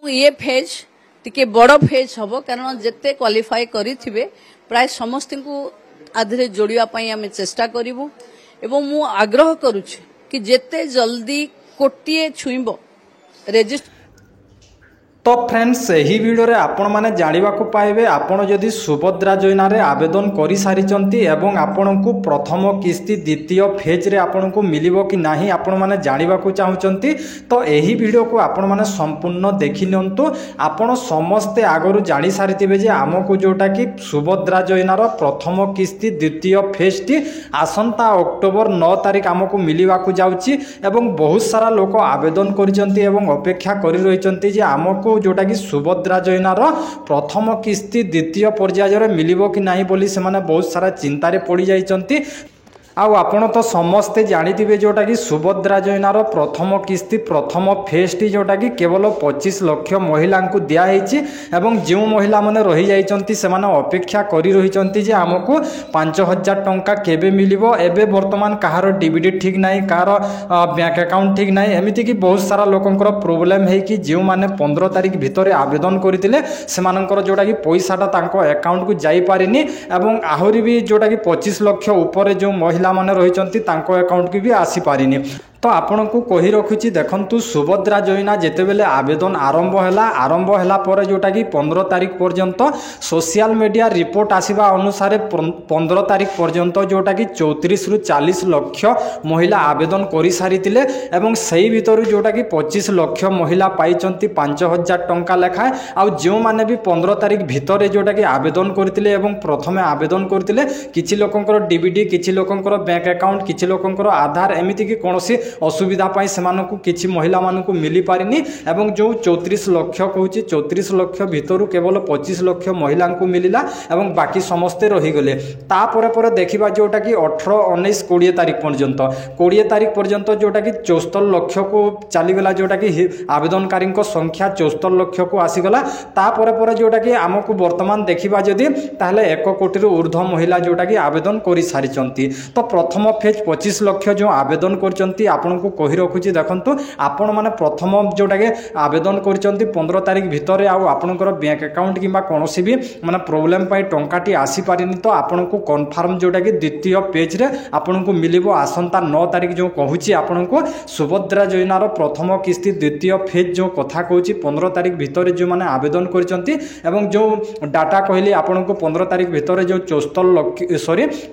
ये फेज टिके बड़ फेज हम कारण जिते क्वालिफाई करिथिबे प्राय समस्त को आधे जोड़ापी आम चेष्टा करूँ एवं मु आग्रह करुच्ची कि जिते जल्दी कोटिए छुईब रेजिस्ट। तो फ्रेंड्स यही वीडियो रे आपण माने जानिबा को पाइबे आपण जदि सुभद्रा योजना रे आवेदन करि सारिचंती एवं आपण को प्रथम किस्ती द्वितीय फेज रे आपण को मिलिबो कि नाही आपण माने जानिबा को चाहुचंती। तो यही वीडियो को आपण माने संपूर्ण देखि नियंतु। आपण समस्ते आगरु जानि सारिथिबे जे हमकु जोटा कि सुभद्रा योजना रो प्रथम किस्ती द्वितीय फेज टी आसंता अक्टोबर 9 तारिख हमकु मिलिबा को जाउची एवं बहुत सारा लोक आवेदन करिसंती एवं अपेक्षा करि रहिसंती जे हमकु जोटा कि सुभद्रा योजनार प्रथम किस्ती द्वितीय पर्यायर मिलिबो कि नाही बोली से माने बहुत सारा चिंतारे पड़ी जाइचंती। आउ आपण तो समस्ते जानिथिबे जोटा कि सुभद्रा योजनार प्रथम किस्ती प्रथम फेज टी जोटा कि केवल 25 लाख महिला को दिया हेछि एवं जो महिला माने रहि जाइचंती से माने अपेक्षा करि रहिचंती जे हमकु 5000 टंका केबे मिलिबो। एबे वर्तमान कहार डीबीडी ठीक नाही कहार बैंक अकाउंट ठीक नाही एमिति कि बहुत सारा लोकंकर प्रॉब्लम है कि जो माने 15 तारिख भितरे आवेदन करथिले से मानकर जोटा कि पैसाटा तांको अकाउंट को जाई पारिनी एवं आहुरी भी जोटा कि 25 लाख ऊपर जो महिला माने रहिचंती तांको अकाउंट की भी आसी पारिनी। तो आपण को कही रखुची देखंतु सुभद्रा योजना जेतेबेले आवेदन आरंभ हैला पर जोटा कि 15 तारिख पर्यंत सोशल मीडिया रिपोर्ट आसीबा अनुसार 15 तारिख पर्यंत जोटा कि 34 रु 40 लाख महिला आवेदन करि सारितिले एवं सही भितर जोटा कि 25 लाख महिला पाइचंती 5000 टंका लेखा। आ जो माने भी 15 तारिख भितर जोटा कि आवेदन करथिले एवं प्रथमे आवेदन करथिले किछि लोकंकर डीबीडी किछि लोकंकर बैंक अकाउंट किछि लोकंकर आधार एमिति कि कोनोसी असुविधा पाई सेमानकु किछि महिला मानकु मिली पारिनी एवं जो 34 लाख कहूची 34 लाख भितर केवल 25 लाख महिला को मिलिला एवं बाकी समस्ते रही गले। तापर पर देखिबा जोटा कि 18 19 20 तारिख पर्यंत 20 तारिख पर्यंत जोटा कि 74 लाख को चलीगला जोटा कि आवेदनकारी संख्या 74 लाख को आसीगला। तापर पर जोटा कि आमको वर्तमान देखिबा जदि ताहले 1 कोटी रु ऊर्ध्व महिला जोटा कि आवेदन करि सारिचंती। तो प्रथम फेज 25 लाख जो आवेदन करचंती आपण को कहि रखुची देखंतु आपण माने प्रथम जोटा के आवेदन करचंती 15 तारिख भितर आ आपनकर बैंक अकाउंट किबा कोनोसी भी माने प्रॉब्लम पाई टंकाटी आसी पारिनी। तो आपण को कन्फर्म जोटा कि द्वितीय पेज रे आपण को मिलिबो आसंता 9 तारिख जो कहूची आपण को सुभद्रा योजनार प्रथम किस्ती द्वितीय फेज जो कथा कहूची 15 तारिख भितर जो माने आवेदन करचंती एवं जो डाटा कहली आपण को 15 तारिख भितर जो 74 लाख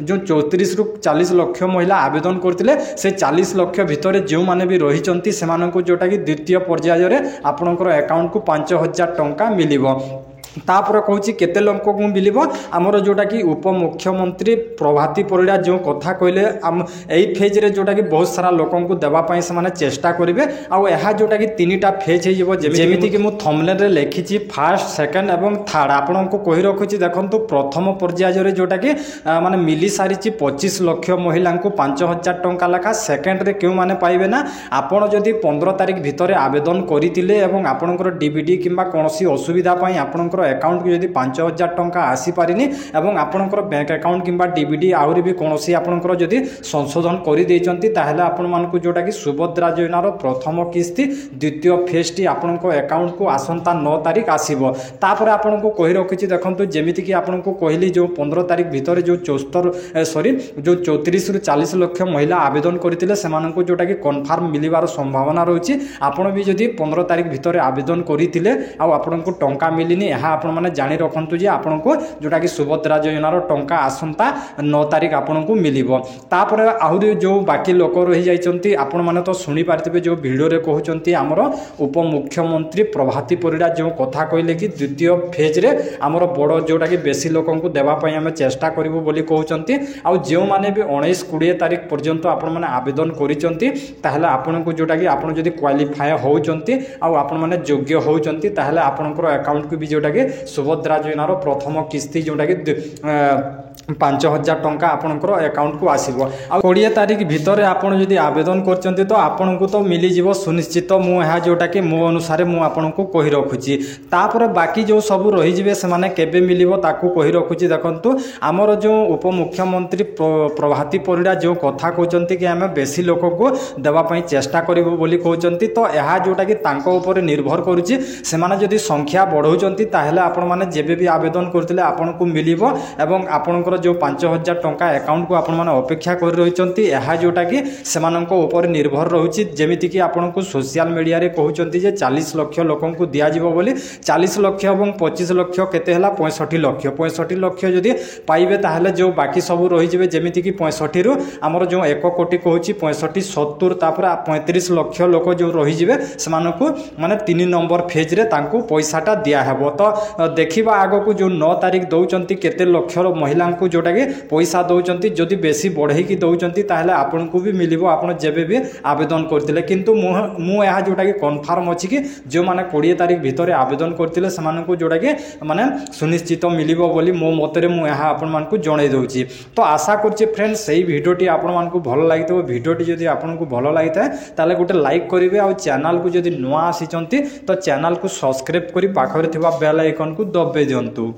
जो 34 रु 40 लाख महिला आवेदन करथिले से 40 लाख भितर जो माने भी रही से जोटा कि द्वितीय पर्यायर आपणकर अकाउंट को 5000 टंका मिलिबो। तापर कहूँ केते लोक को मिलिबो आमर जोटा कि उप मुख्यमंत्री प्रभाती परिड़ा जो कथा कहले आम एई फेज रे जोटा कि बहुत सारा लोकन को देबा पई से माने चेष्टा करिवे। आ एहा जोटा कि तीनटा फेज हे जेबो जेमिति कि मु थंबनेल रे लिखिछि फर्स्ट सेकंड एवं थर्ड आपन को कहि रखुछि देखंतु प्रथम पर्याय रे जोटा कि माने मिली सारिछि 25 लाख महिला को 5000 टंका लेखा। सेकंड रे केउ माने पाइबे ना आपन जदि 15 तारिख भितरे आवेदन करितिले एवं आपनकर डीबीडी किबा कोनोसी असुविधा पई आपनकर अकाउंट को जदि 5000 टंका आसी पारिनी एवं आपनकर बैंक अकाउंट किबा डीबीडी आहुरी भी कोनोसी आपनकर जदि संशोधन करि देइचंती ताहले आपन मान को जोटा कि सुभद्रा योजनार प्रथम किस्ती द्वितीय फेज टी आपनको अकाउंट को आसंता 9 तारिख आसीबो। तापर आपन को कहि रखिछि देखंतु जेमिति कि आपन को कहली जो 15 तारिख भितर जो 34 रु 40 लाख महिला आवेदन करथिले सेमाननको जोटा कि कन्फर्म मिलिबार संभावना रहुछि। आपन भी जदि 15 तारिख भितर आवेदन करथिले आ आपनको टंका मिलिनी एहा आपण माने जानि रखंतु जे आपण को जोटा कि सुभद्रा योजनार टंका आसंता 9 तारिख आपण को मिलिबो। तापर आहुरी जो बाकी लोक रही जाइचंती आपण माने तो सुनि पारथिबे जो वीडियो रे कहउचंती हमर उप मुख्यमंत्री प्रभाती परिड़ा जो कथा कहले कि द्वितीय फेज रे हमर बड़ जोटा कि बेसी लोकन को देबा पई हम चेष्टा करिवो बोली कहउचंती। आ जो माने भी 19 20 तारिख पर्यंत आपण माने आवेदन करिचंती ताहले आपण को जोटा कि आपण जदी क्वालिफाई होउचंती आ आपण माने योग्य होउचंती ताहले आपनकर अकाउंट को भी जोटा कि सुभद्रा योजनार प्रथम किस्ती जोटा कि 5,000 टंका आपणकर अकाउंट को आसीबो। आ 20 तारिख भितर आपण जदि आवेदन करचंती तो आपनको तो मिली जीवो सुनिश्चित। मु ଏହା जोटा कि मो अनुसार मु आपनको कहि रखुची। तापर बाकी जो सब रही जिवे से माने केबे मिलिबो ताकू कहि रखुची। देखंतु हमर जो उपमुख्यमंत्री प्रभाती परिडा जो कथा कहचंती कि हमें बेसी लोक को देवा पई चेष्टा करिवो बोली कहचंती। तो ଏହା जोटा कि तांको ऊपर निर्भर करूची। से माने जदि संख्या बढ़ौचंती ताहेले आपण माने जेबे भी आवेदन करथिले आपनको मिलिबो एवं आपणकर जो 5,000 टंका अकाउंट को आपण माने अपेक्षा कर रहिचंती। ଏହା जोटा कि सेमानंको ऊपर निर्भर रहुची। जेमिति कि आपनको सोशल मीडिया रे कहउचंती जे 40 लाख लोकन को दिया जिवो बोली। 40 लाख एवं 25 लाख केते हला 65 लाख। 65 लाख जदि पाइबे ताहले जो बाकी सब रहि जिवे जेमिति कि 65 रु हमर जो 1 कोटी कहउची 65 70 तापर 35 लाख लोक जो रहि जिवे सेमानंको माने 3 नंबर फेज रे तांको पैसाटा दिया हेबो। तो देखिबा आगो को जो 9 तारिख दउचंती केते लाख महिला को जोटा कि पैसा दउचंती। जदि बेसी बढ़ई की दउचंती ताहले आपन को भी मिलिबो आपण जेबे भी आवेदन करथिले। किंतु मु ଏହା जोटा कि कन्फर्म अछि कि जो माने 20 तारिख भितर आवेदन करथिले सेमानंको जोटा कि माने सुनिश्चित मिलिबो बोली मो मतरे मु ଏହା आपण मान को जणै दउची। तो आशा करछि फ्रेंड्स सेही भिडियोटी आपण मान को भलो लागितो। भिडियोटी जदि आपण को भलो लागिता ताले गोटे लाइक करिवे आ चैनल को जदि नुआ आसीचंती तो चैनल को सब्सक्राइब करी पाखरे थिबा बेल आइकन को दबे दियंतु।